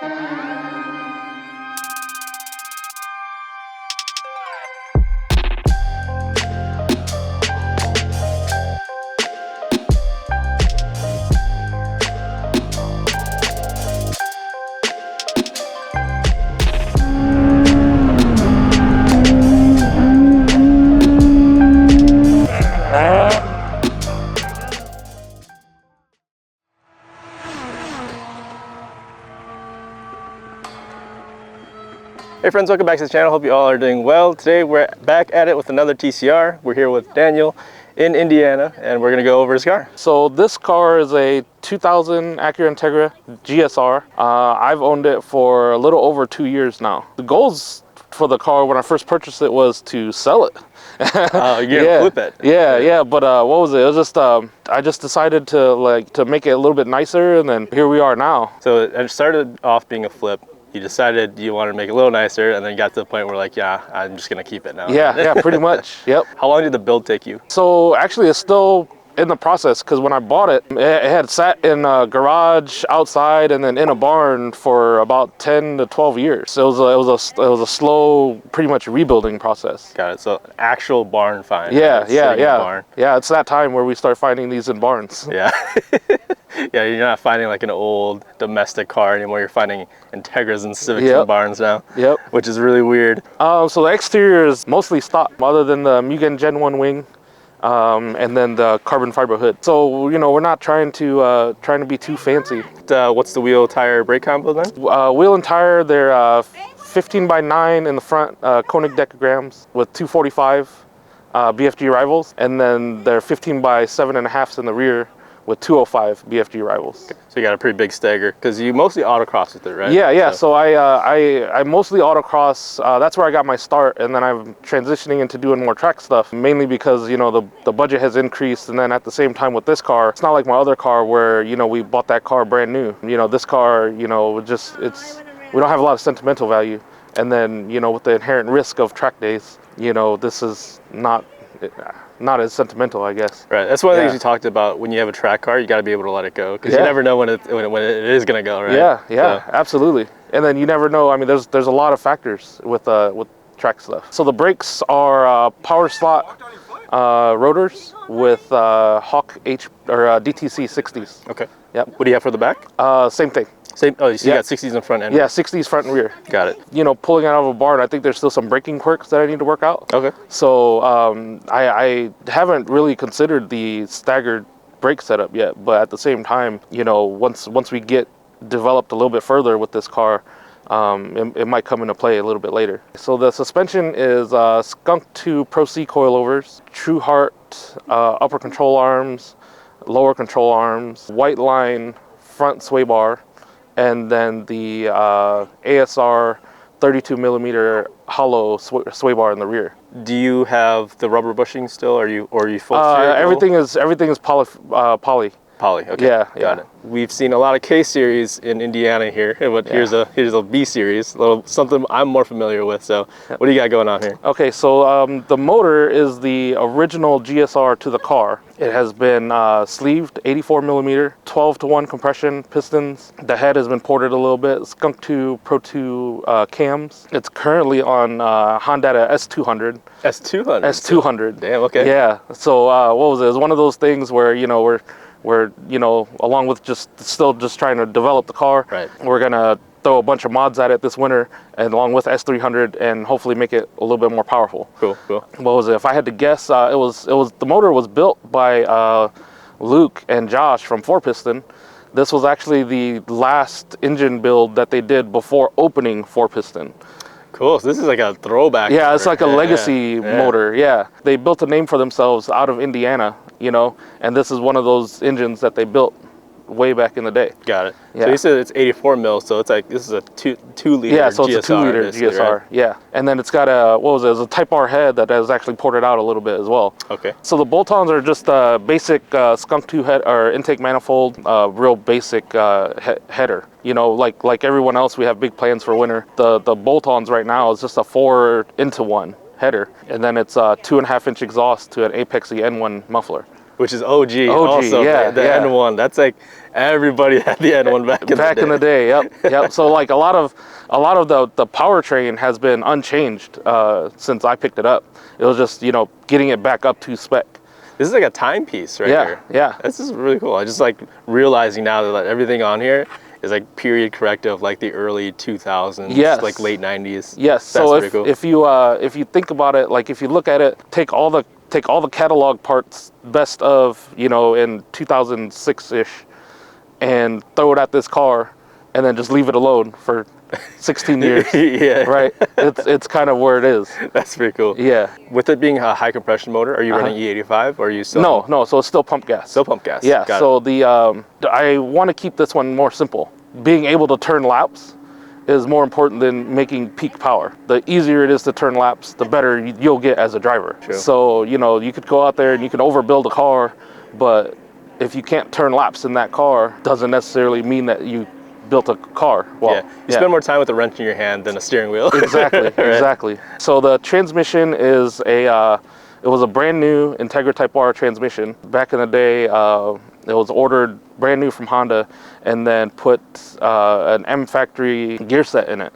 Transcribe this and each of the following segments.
Hey friends, welcome back to the channel. Hope you all are doing well. Today we're back at it with another TCR. We're here with Daniel in Indiana and we're gonna go over his car. So this car is a 2000 Acura Integra GSR. I've owned it for a little over 2 years now. The goals for the car when I first purchased it was to sell it. Oh, you're gonna flip it. Yeah, but what was it? It was just I just decided to make it a little bit nicer, and then here we are now. So it started off being a flip. You decided you wanted to make it a little nicer, and then got to the point where like, yeah, I'm just gonna keep it now. Yeah, pretty much. Yep. How long did the build take you? So actually, it's still in the process, because when I bought it, it had sat in a garage outside and then in a barn for about 10 to 12 years. So it was a slow, pretty much rebuilding process. Got it. So actual barn find. Yeah. Barn. Yeah, it's that time where we start finding these in barns. Yeah. Yeah, you're not finding like an old domestic car anymore. You're finding Integras and Civics in barns now. Yep. Which is really weird. So the exterior is mostly stock, other than the Mugen Gen 1 wing. And then the carbon fiber hood. So, you know, we're not trying to be too fancy. What's the wheel, tire, brake combo then? Wheel and tire, they're 15 by 9 in the front, Koenig decograms with 245 BFG rivals, and then they're 15 by 7.5 in the rear with 205 BFG rivals. Okay. So you got a pretty big stagger, because you mostly autocross with it, right? Yeah. So I mostly autocross. That's where I got my start, and then I'm transitioning into doing more track stuff, mainly because, you know, the budget has increased, and then at the same time with this car, it's not like my other car where, you know, we bought that car brand new. You know, this car, you know, we don't have a lot of sentimental value, and then, you know, with the inherent risk of track days, you know, this is not as sentimental, I guess. Right. That's one of the things you talked about. When you have a track car, you got to be able to let it go, because you never know when it is going to go, right? Yeah, so. Absolutely. And then you never know. I mean, there's a lot of factors with track stuff. So the brakes are power slot rotors with Hawk DTC 60s. Okay. Yep. What do you have for the back? Same thing. Same. Oh, so you got 60s in front and yeah, 60s front and rear. Got it. You know, pulling out of a barn, I think there's still some braking quirks that I need to work out. Okay. So I haven't really considered the staggered brake setup yet, but at the same time, you know, once we get developed a little bit further with this car, it might come into play a little bit later. So the suspension is Skunk 2 Pro C coilovers, True Heart upper control arms, lower control arms, white line front sway bar, and then the ASR 32 millimeter hollow sway bar in the rear. Do you have the rubber bushing still, or are you full everything is poly. Poly, okay. Yeah, got it. We've seen a lot of K series in Indiana here, but here's a B series, something I'm more familiar with. So, what do you got going on here? Okay, so the motor is the original GSR to the car. It has been sleeved, 84 millimeter, 12-to-1 compression pistons. The head has been ported a little bit. Skunk 2 Pro 2 cams. It's currently on Honda S200. S200. S200. Damn. Okay. Yeah. So what was it? It was one of those things where, you know, we're, you know, along with still trying to develop the car, right, we're gonna throw a bunch of mods at it this winter, and along with S300, and hopefully make it a little bit more powerful. Cool. What was it? If I had to guess, the motor was built by Luke and Josh from 4-piston. This was actually the last engine build that they did before opening 4-piston. Cool. So this is like a throwback. Yeah, it's like a legacy motor. Yeah, they built a name for themselves out of Indiana, you know, and this is one of those engines that they built way back in the day. Got it. Yeah. So you said it's 84 mil, so it's like, this is a two liter. Yeah, so GSR, it's a 2-liter GSR. Right? Yeah, and then it's got a, what was it? It was a Type R head that is actually ported out a little bit as well. Okay. So the bolt-ons are just a basic Skunk 2 head or intake manifold, real basic header. You know, like everyone else, we have big plans for winter. The bolt-ons right now is just a 4-into-1 header, and then it's a 2.5-inch exhaust to an Apexy N1 muffler. which is OG, OG, also yeah, the yeah. N1. That's like everybody had the N1 back in the day. Yep, yep. So like a lot of the powertrain has been unchanged since I picked it up. It was just, you know, getting it back up to spec. This is like a timepiece right Yeah, here. yeah. This is really cool. I just like realizing now that like, everything on here is like period corrective of like the early 2000s, Yes. like late 90s. Yes. That's So pretty cool. if you think about it, like if you look at it, take all the catalog parts best of, you know, in 2006-ish and throw it at this car and then just leave it alone for 16 years. Yeah. Right? It's kind of where it is. That's pretty cool. Yeah. With it being a high compression motor, are you running E85 or are you still? No, so it's still pump gas. Still pump gas. Yeah, Got so it. I want to keep this one more simple. Being able to turn laps is more important than making peak power. The easier it is to turn laps, the better you'll get as a driver. True. So, you know, you could go out there and you can overbuild a car, but if you can't turn laps in that car, doesn't necessarily mean that you built a car. Well, yeah. You spend more time with a wrench in your hand than a steering wheel. Exactly, Right? exactly. So the transmission is it was a brand new Integra Type R transmission. Back in the day, it was ordered brand new from Honda and then put an M factory gear set in it.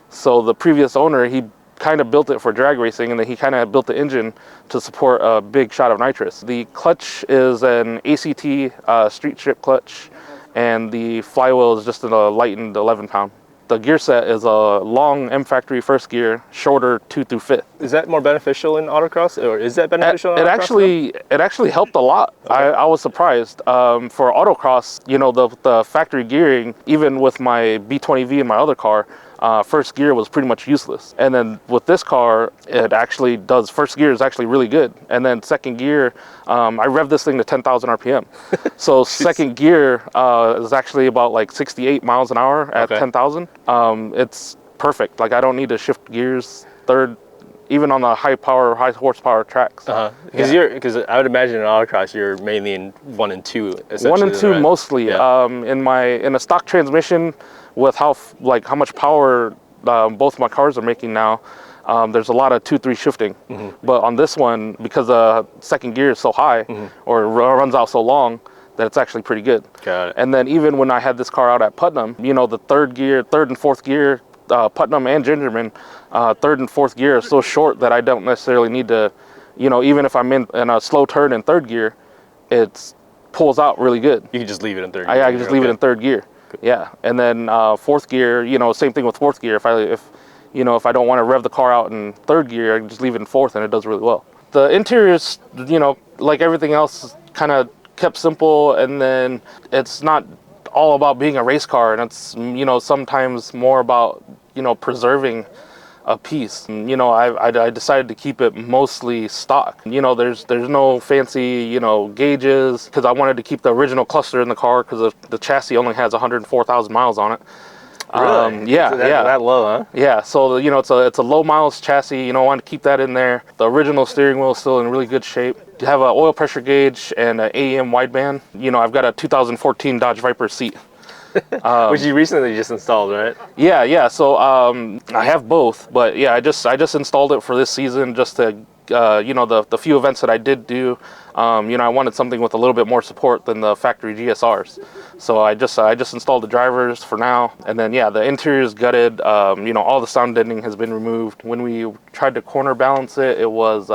So the previous owner, he kind of built it for drag racing, and then he kind of built the engine to support a big shot of nitrous. The clutch is an ACT street strip clutch, and the flywheel is just a lightened 11-pound. The gear set is a long M factory first gear, shorter 2 through 5th. Is that more beneficial in autocross, or is that beneficial in autocross? It actually helped a lot. Okay. I was surprised. For autocross, you know, the factory gearing, even with my B20V in my other car, first gear was pretty much useless. And then with this car, it actually does, first gear is actually really good. And then second gear, I revved this thing to 10,000 RPM. So second gear is actually about like 68 miles an hour at 10,000. It's perfect. Like I don't need to shift gears third, even on the high horsepower tracks. Because I would imagine in autocross you're mainly in 1 and 2. 1 and 2 right? mostly. Yeah. In a stock transmission, with how much power both my cars are making now, there's a lot of 2-3 shifting. But on this one, because the second gear is so high or runs out so long, that it's actually pretty good. Got it. And then even when I had this car out at Putnam, you know, the third and fourth gear, Putnam and Gingerman, third and fourth gear is so short that I don't necessarily need to, you know, even if I'm in a slow turn in third gear, it pulls out really good. You can just leave it in third gear. I can just leave it in third gear. Good. Yeah, and then fourth gear, you know, same thing with fourth gear. If I don't want to rev the car out in third gear, I can just leave it in fourth, and it does really well. The interior is, you know, like everything else, kind of kept simple, and then it's not all about being a race car, and it's, you know, sometimes more about, you know, preserving a piece. And, you know, I decided to keep it mostly stock. You know, there's no fancy, you know, gauges, because I wanted to keep the original cluster in the car, because the chassis only has 104,000 miles on it. Really? Yeah, yeah. That low, huh? Yeah, so you know, it's a low miles chassis. You know, I want to keep that in there. The original steering wheel is still in really good shape. You have an oil pressure gauge and an AEM wideband. You know, I've got a 2014 Dodge Viper seat. Which you recently just installed, right? Yeah. So I have both, but yeah, I just installed it for this season just to, you know, the few events that I did do. You know, I wanted something with a little bit more support than the factory GSRs. So I just installed the drivers for now, and then yeah, the interior is gutted. You know, all the sound deadening has been removed. When we tried to corner balance it, it was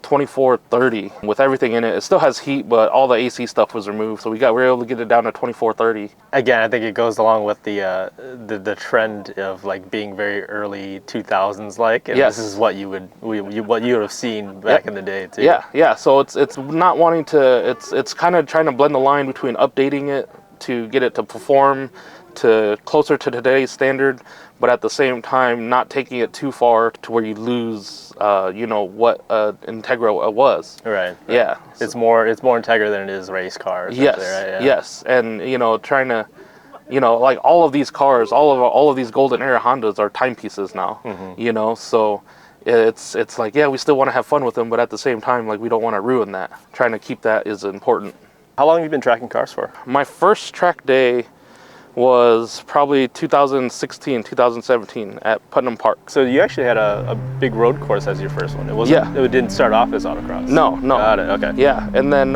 2430 with everything in it. It still has heat, but all the AC stuff was removed, so we were able to get it down to 2430. Again, I think it goes along with the trend of like being very early 2000s, like, and yes. This is what you would have seen back in the day too. Yeah. So it's not wanting to. It's kind of trying to blend the line between updating it to get it to perform to closer to today's standard, but at the same time not taking it too far to where you lose, you know, what Integra was. Right. Yeah. It's more Integra than it is race cars. Yes. Right? Yeah. Yes. And you know, trying to, you know, like all of these cars, all of these golden era Hondas are timepieces now. You know, so it's like, yeah, we still want to have fun with them, but at the same time, like, we don't want to ruin that. Trying to keep that is important. How long have you been tracking cars for? My first track day was probably 2016, 2017 at Putnam Park. So you actually had a big road course as your first one. It wasn't. It didn't start off as autocross. No. Got it. Okay. Yeah, and then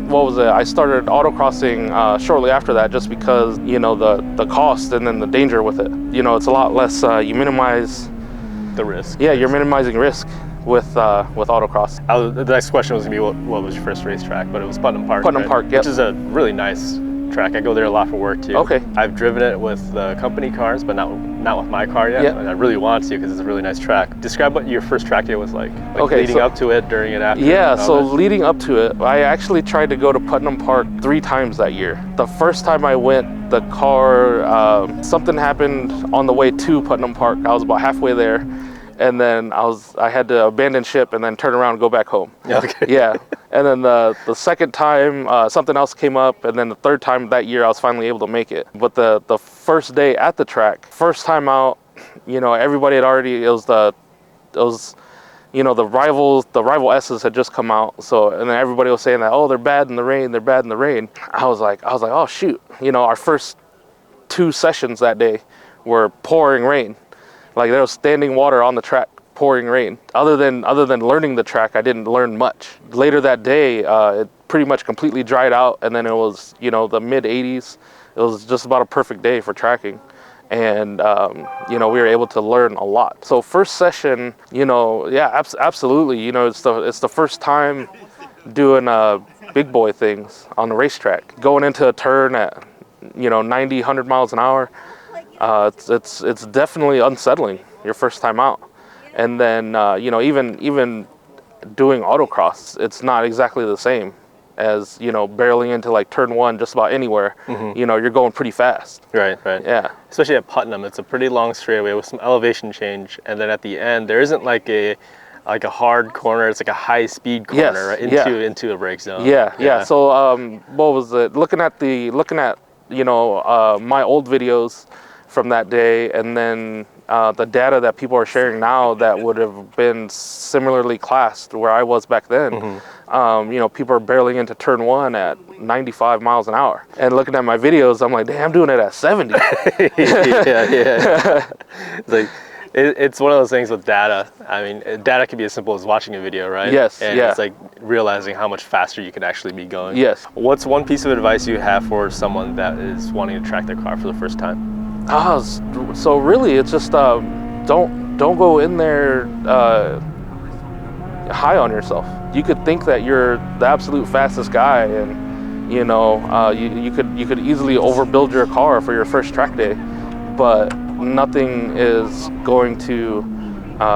what was it? I started autocrossing shortly after that, just because the cost and then the danger with it. It's a lot less. You minimize the risk. Yeah, you're minimizing risk with autocross. The next question was gonna be what was your first racetrack, but it was Putnam Park. Putnam Park, yep. Which is a really nice track. I go there a lot for work too. Okay. I've driven it with the company cars, but not with my car yet. Yeah. And I really want to because it's a really nice track. Describe what your first track day was like. Okay, leading up to it, during it, after. Yeah, so leading up to it, I actually tried to go to Putnam Park 3 times that year. The first time I went, the car, something happened on the way to Putnam Park. I was about halfway there. And then I had to abandon ship and then turn around and go back home. Okay. Yeah. And then the second time, something else came up. And then the third time that year, I was finally able to make it. But the first day at the track, first time out, everybody had already, the rival S's had just come out. So, and then everybody was saying that, oh, they're bad in the rain. They're bad in the rain. I was like, oh shoot. Our first 2 sessions that day were pouring rain. Like there was standing water on the track, pouring rain. Other than learning the track, I didn't learn much. Later that day, it pretty much completely dried out, and then it was the mid 80s. It was just about a perfect day for tracking, and we were able to learn a lot. So first session, absolutely. It's the first time doing big boy things on the racetrack. Going into a turn at 90, 100 miles an hour. It's definitely unsettling your first time out, and then even doing autocross, it's not exactly the same as barreling into like turn 1 just about anywhere. Mm-hmm. You're going pretty fast. Right. Yeah. Especially at Putnam, it's a pretty long straightaway with some elevation change, and then at the end there isn't like a hard corner. It's like a high speed corner, right? Into a brake zone. Yeah. So what was it? Looking at my old videos from that day, and then the data that people are sharing now that would have been similarly classed where I was back then. Mm-hmm. People are barreling into turn 1 at 95 miles an hour. And looking at my videos, I'm like, damn, I'm doing it at 70. Yeah. It's one of those things with data. I mean, data can be as simple as watching a video, right? Yes. And it's like realizing how much faster you can actually be going. Yes. What's one piece of advice you have for someone that is wanting to track their car for the first time? So really, it's just don't go in there high on yourself. You could think that you're the absolute fastest guy, and you could easily overbuild your car for your first track day, but nothing is going to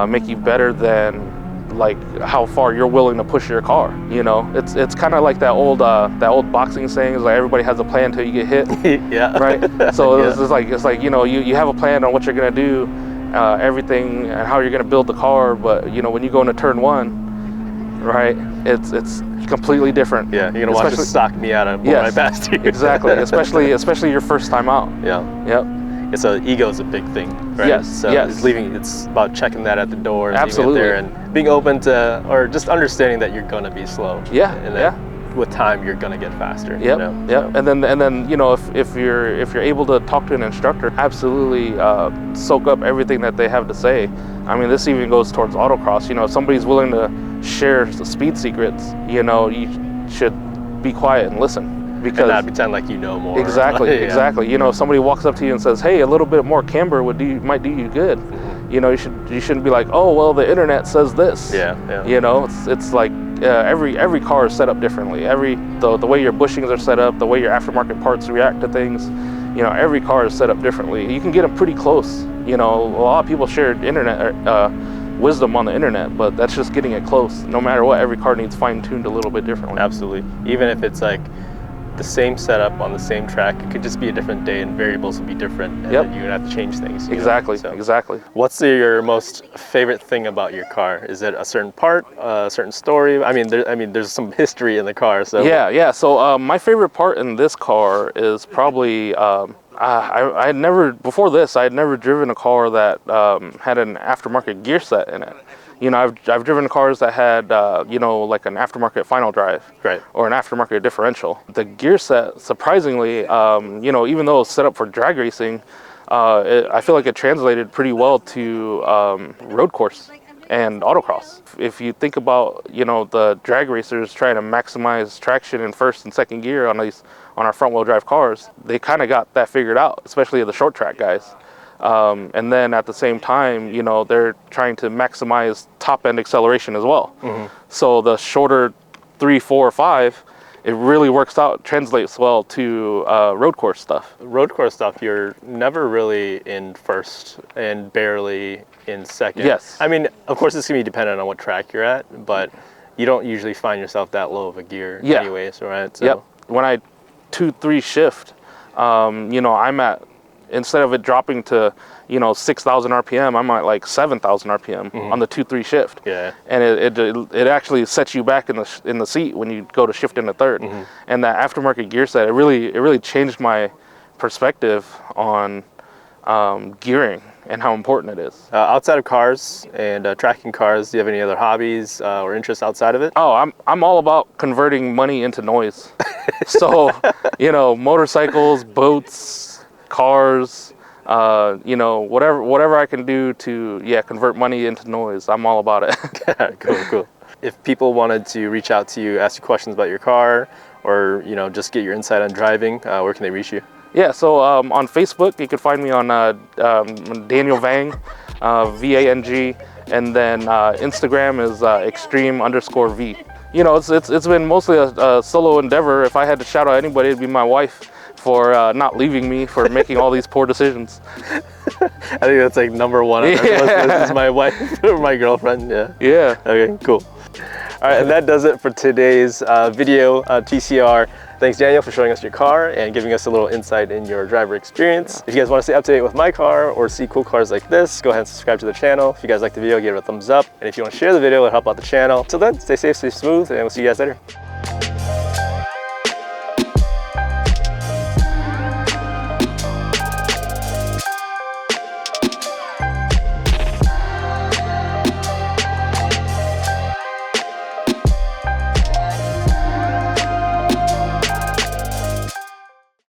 make you better than like how far you're willing to push your car. It's kind of like that old boxing saying is like everybody has a plan until you get hit. Yeah. Right. So it's like you have a plan on what you're gonna do, everything and how you're gonna build the car, but when you go into turn 1, right, it's completely different. Yeah, you're gonna watch the stock me out of right past you. Exactly. especially your first time out. Yeah. Yep. So ego is a big thing, right? Yes. So it's about checking that at the door, and absolutely, being there and being open to, or just understanding that you're gonna be slow. Yeah. And that with time you're gonna get faster. Yep. So. And then if you're able to talk to an instructor, absolutely soak up everything that they have to say. I mean, this even goes towards autocross. If somebody's willing to share the speed secrets, you should be quiet and listen. Because and not pretend like you know more. Exactly. If somebody walks up to you and says, "Hey, a little bit more camber might do you good," mm-hmm. You shouldn't be like, "Oh, well, the internet says this." Yeah. It's like every car is set up differently. The way your bushings are set up, the way your aftermarket parts react to things, every car is set up differently. You can get them pretty close. A lot of people share internet wisdom on the internet, but that's just getting it close. No matter what, every car needs fine-tuned a little bit differently. Absolutely. Even if it's like the same setup on the same track, it could just be a different day and variables will be different, and then you're gonna have to change things. Exactly. What's your most favorite thing about your car? Is it a certain part, a certain story? I mean, there's some history in the car. So So my favorite part in this car is probably I had never driven a car that had an aftermarket gear set in it. You know, I've driven cars that had, you know, like an aftermarket final drive, Right. or an aftermarket differential. The gear set, surprisingly, you know, even though it's set up for drag racing, I feel like it translated pretty well to road course and autocross. If you think about, you know, the drag racers trying to maximize traction in first and second gear on our front wheel drive cars, they kind of got that figured out, especially the short track guys. And then at the same time, you know, they're trying to maximize top end acceleration as well. So the shorter 3, 4, 5, it really works out, translates well to road course stuff. Road course stuff, you're never really in first and barely in second. Yes. I mean, of course, it's gonna be dependent on what track you're at, but you don't usually find yourself that low of a gear anyways, right? So. Yep. When I 2-3 shift, you know, I'm at, instead of it dropping to, you know, 6,000 RPM, I'm at like 7,000 RPM on the 2-3 shift. Yeah. And it actually sets you back in the seat when you go to shift into third. And that aftermarket gear set, it really changed my perspective on gearing and how important it is. Outside of cars and tracking cars, do you have any other hobbies or interests outside of it? Oh, I'm all about converting money into noise. So, you know, motorcycles, boats, cars, you know, whatever I can do to convert money into noise, I'm all about it. Cool. If people wanted to reach out to you, ask you questions about your car, or, you know, just get your insight on driving, where can they reach you? Yeah, so on Facebook, you can find me on Daniel Vang, V-A-N-G, and then Instagram is extreme_V. You know, it's been mostly a solo endeavor. If I had to shout out anybody, it'd be my wife for not leaving me, for making all these poor decisions. I think that's like number one on our list. This is my wife or my girlfriend. Yeah. Okay, cool. All right, and that does it for today's video, TCR. Thanks, Daniel, for showing us your car and giving us a little insight in your driver experience. If you guys want to stay up to date with my car or see cool cars like this, go ahead and subscribe to the channel. If you guys like the video, give it a thumbs up. And if you want to share the video, it'll help out the channel. Till then, stay safe, stay smooth, and we'll see you guys later.